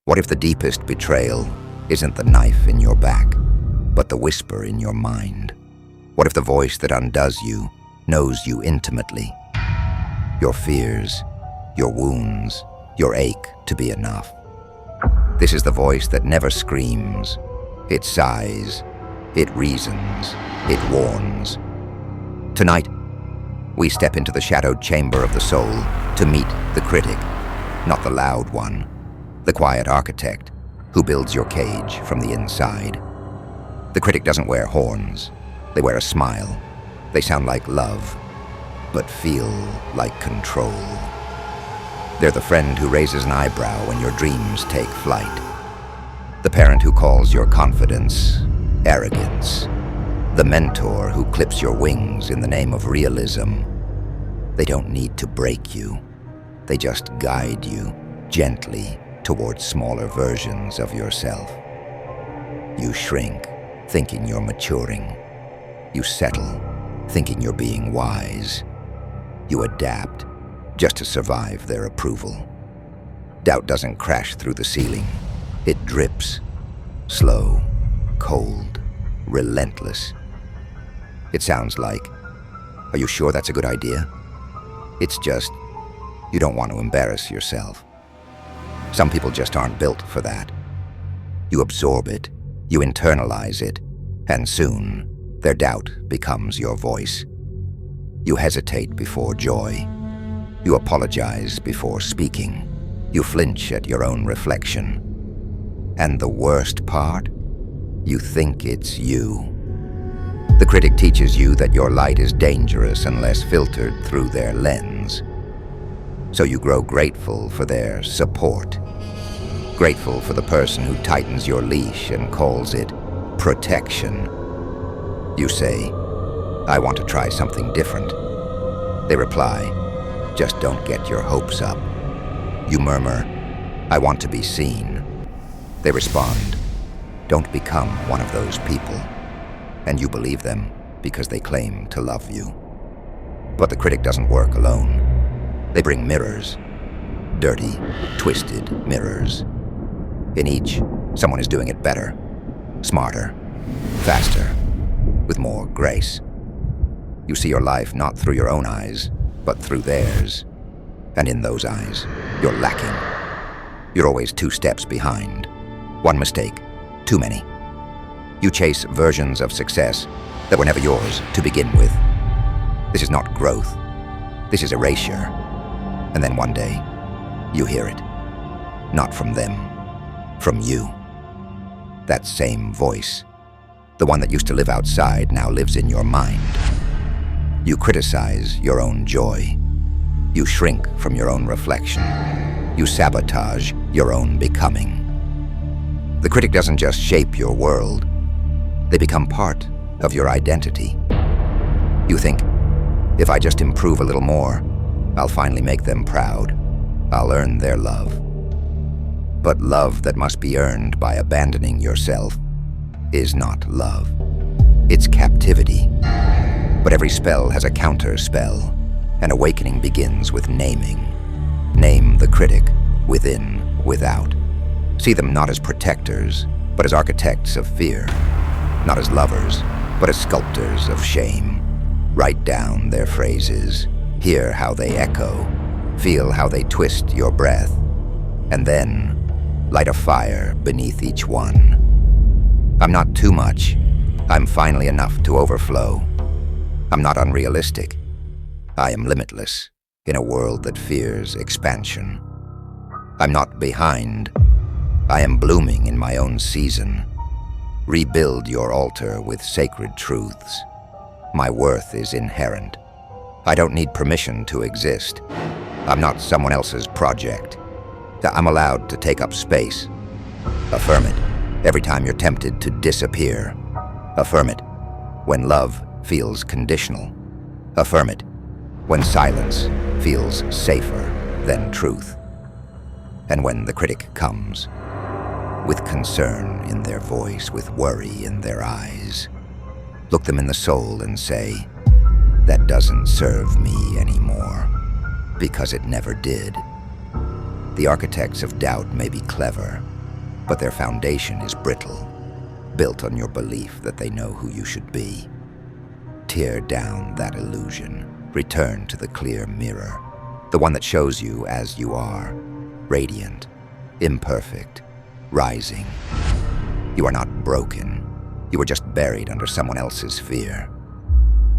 What if the deepest betrayal isn't the knife in your back, but the whisper in your mind? What if the voice that undoes you knows you intimately? Your fears, your wounds, your ache to be enough. This is the voice that never screams. It sighs, it reasons, it warns. Tonight, we step into the shadowed chamber of the soul to meet the critic, not the loud one, the quiet architect who builds your cage from the inside. The critic doesn't wear horns. They wear a smile. They sound like love, but feel like control. They're the friend who raises an eyebrow when your dreams take flight. The parent who calls your confidence arrogance. The mentor who clips your wings in the name of realism. They don't need to break you. They just guide you gently towards smaller versions of yourself. You shrink, thinking you're maturing. You settle, thinking you're being wise. You adapt just to survive their approval. Doubt doesn't crash through the ceiling. It drips, slow, cold, relentless. It sounds like, "Are you sure that's a good idea?" It's just, you don't want to embarrass yourself. Some people just aren't built for that. You absorb it, you internalize it, and soon, their doubt becomes your voice. You hesitate before joy. You apologize before speaking. You flinch at your own reflection. And the worst part? You think it's you. The critic teaches you that your light is dangerous unless filtered through their lens. So you grow grateful for their support. Grateful for the person who tightens your leash and calls it protection. You say, "I want to try something different." They reply, "Just don't get your hopes up." You murmur, "I want to be seen." They respond, "Don't become one of those people." And you believe them because they claim to love you. But the critic doesn't work alone. They bring mirrors, dirty, twisted mirrors. In each, someone is doing it better, smarter, faster, with more grace. You see your life not through your own eyes, but through theirs. And in those eyes, you're lacking. You're always 2 steps behind. One mistake, too many. You chase versions of success that were never yours to begin with. This is not growth. This is erasure. And then one day, you hear it. Not from them, from you. That same voice, the one that used to live outside, now lives in your mind. You criticize your own joy. You shrink from your own reflection. You sabotage your own becoming. The critic doesn't just shape your world. They become part of your identity. You think, if I just improve a little more, I'll finally make them proud. I'll earn their love. But love that must be earned by abandoning yourself is not love. It's captivity. But every spell has a counter spell. An awakening begins with naming. Name the critic, within, without. See them not as protectors, but as architects of fear. Not as lovers, but as sculptors of shame. Write down their phrases. Hear how they echo. Feel how they twist your breath. And then, light a fire beneath each one. I'm not too much. I'm finally enough to overflow. I'm not unrealistic. I am limitless in a world that fears expansion. I'm not behind. I am blooming in my own season. Rebuild your altar with sacred truths. My worth is inherent. I don't need permission to exist. I'm not someone else's project. I'm allowed to take up space. Affirm it every time you're tempted to disappear. Affirm it when love feels conditional. Affirm it when silence feels safer than truth. And when the critic comes, with concern in their voice, with worry in their eyes, look them in the soul and say, "That doesn't serve me anymore," because it never did. The architects of doubt may be clever, but their foundation is brittle, built on your belief that they know who you should be. Tear down that illusion. Return to the clear mirror, the one that shows you as you are, radiant, imperfect, rising. You are not broken. You are just buried under someone else's fear.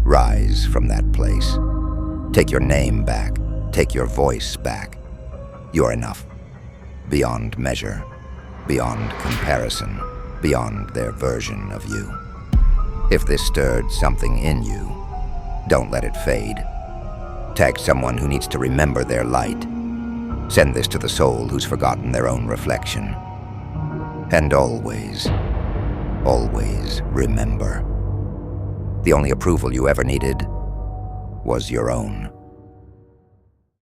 Rise from that place. Take your name back. Take your voice back. You are enough. Beyond measure, beyond comparison, beyond their version of you. If this stirred something in you, don't let it fade. Tag someone who needs to remember their light. Send this to the soul who's forgotten their own reflection. And always, always remember. The only approval you ever needed was your own.